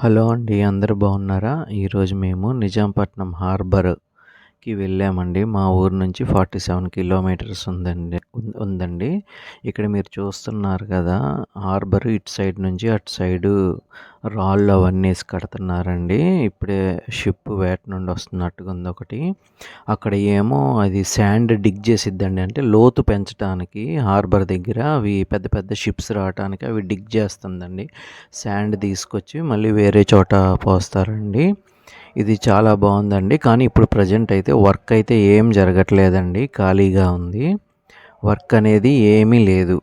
Hello అండి. అందరూ బాగున్నారా? ఈరోజు మేము నిజాంపట్నం హార్బర్‌కి వెళ్ళామండి. మా ఊరు నుంచి 47 కిలోమీటర్స్ ఉందండి. ఇక్కడ మీరు చూస్తున్నారు కదా! హార్బర్ ఇటు సైడ్ నుంచి అటు సైడు రాళ్ళు అవన్నీ ఏసి కడుతున్నారండి. ఇప్పుడే షిప్ వేట నుండి వస్తున్నట్టుగా ఉందొకటి. అక్కడ ఏమో అది శాండ్ డిగ్ చేసిద్దండి. అంటే లోతు పెంచటానికి హార్బర్ దగ్గర అవి పెద్ద పెద్ద షిప్స్ రావటానికి అవి డిగ్ చేస్తుందండి. శాండ్ తీసుకొచ్చి మళ్ళీ వేరే చోట పోస్తారండి. ఇది చాలా బాగుందండి. కానీ ఇప్పుడు ప్రజెంట్ అయితే వర్క్ అయితే ఏం జరగట్లేదండి. ఖాళీగా ఉంది. వర్క్ అనేది ఏమీ లేదు.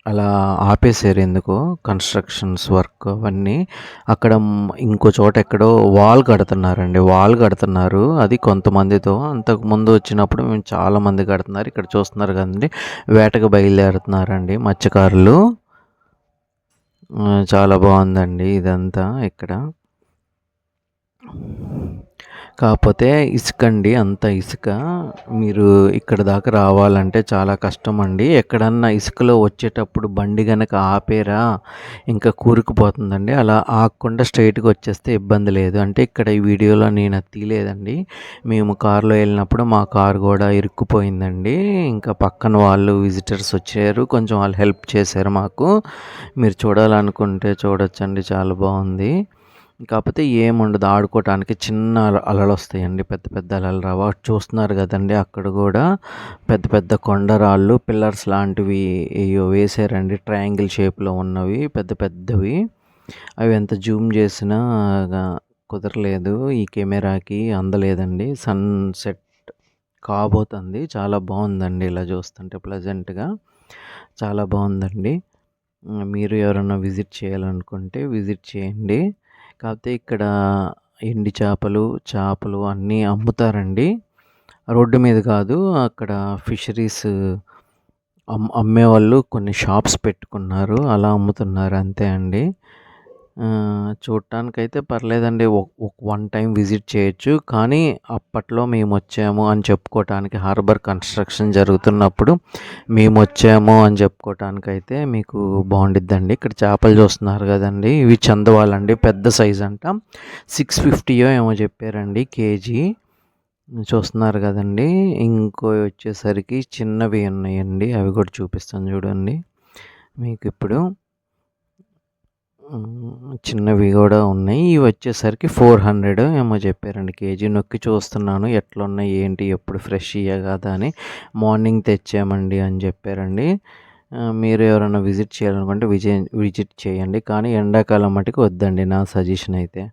అలా ఆపేసారు ఎందుకో కన్స్ట్రక్షన్స్ వర్క్ అవన్నీ. అక్కడ ఇంకో చోట ఎక్కడో వాల్ కడుతున్నారండి. వాల్ కడుతున్నారు. అది కొంతమందితో. అంతకుముందు వచ్చినప్పుడు మేము చాలామంది కడుతున్నారు. ఇక్కడ చూస్తున్నారు కదండి, వేటకు బయలుదేరుతున్నారండి మత్స్యకారులు. చాలా బాగుందండి ఇదంతా ఇక్కడ. కాకపోతే ఇసుక అండి, అంత ఇసుక. మీరు ఇక్కడ దాకా రావాలంటే చాలా కష్టం అండి. ఎక్కడన్నా ఇసుకలో వచ్చేటప్పుడు బండి గనక ఆపేరా ఇంకా కూరుకుపోతుందండి. అలా ఆగకుండా స్ట్రైట్గా వచ్చేస్తే ఇబ్బంది లేదు. అంటే ఇక్కడ ఈ వీడియోలో నేను అది తీయలేదండి. మేము కారులో వెళ్ళినప్పుడు మా కారు కూడా ఇరుక్కుపోయిందండి. ఇంకా పక్కన వాళ్ళు విజిటర్స్ వచ్చారు, కొంచెం వాళ్ళు హెల్ప్ చేశారు మాకు. మీరు చూడాలనుకుంటే చూడొచ్చండి, చాలా బాగుంది. కాకపోతే ఏముండదు, ఆడుకోవటానికి చిన్న అలలు వస్తాయండి, పెద్ద పెద్ద అలలు రావు. అటు చూస్తున్నారు కదండి, అక్కడ కూడా పెద్ద పెద్ద కొండరాళ్ళు పిల్లర్స్ లాంటివి వేసారండి, ట్రయాంగిల్ షేప్లో ఉన్నవి పెద్ద పెద్దవి. అవి ఎంత జూమ్ చేసినా కుదరలేదు, ఈ కెమెరాకి అందలేదండి. సన్సెట్ కాబోతుంది, చాలా బాగుందండి. ఇలా చూస్తుంటే ప్లెజెంట్గా చాలా బాగుందండి. మీరు ఎవరైనా విజిట్ చేయాలనుకుంటే విజిట్ చేయండి. కాకపోతే ఇక్కడ ఎండి చేపలు అన్నీ అమ్ముతారండి. రోడ్డు మీద కాదు, అక్కడ ఫిషరీస్ అమ్మేవాళ్ళు కొన్ని షాప్స్ పెట్టుకున్నారు, అలా అమ్ముతున్నారు అంతే అండి. చూడటానికైతే పర్లేదండి, వన్ టైం విజిట్ చేయొచ్చు. కానీ అప్పట్లో మేము వచ్చాము అని చెప్పుకోవటానికి, హార్బర్ కన్స్ట్రక్షన్ జరుగుతున్నప్పుడు మేము వచ్చాము అని చెప్పుకోవటానికైతే మీకు బాగుండిద్దండి. ఇక్కడ చేపలు చూస్తున్నారు కదండి, ఇవి చందవాలండి, పెద్ద సైజ్ అంట. 650 ఏమో చెప్పారండి కేజీ. చూస్తున్నారు కదండి. ఇంకో వచ్చేసరికి చిన్నవి ఉన్నాయండి, అవి కూడా చూపిస్తాను చూడండి మీకు ఇప్పుడు. చిన్నవి కూడా ఉన్నాయి. ఇవి వచ్చేసరికి 400 ఏమో చెప్పారండి కేజీ. నొక్కి చూస్తున్నాను ఎట్లున్నాయి ఏంటి, ఎప్పుడు ఫ్రెష్ ఇయ్య కదా అని. మార్నింగ్ తెచ్చామండి అని చెప్పారండి. మీరు ఎవరైనా విజిట్ చేయాలనుకుంటే విజిట్ చేయండి. కానీ ఎండాకాలం మటుకు వద్దండి, నా సజెషన్ అయితే.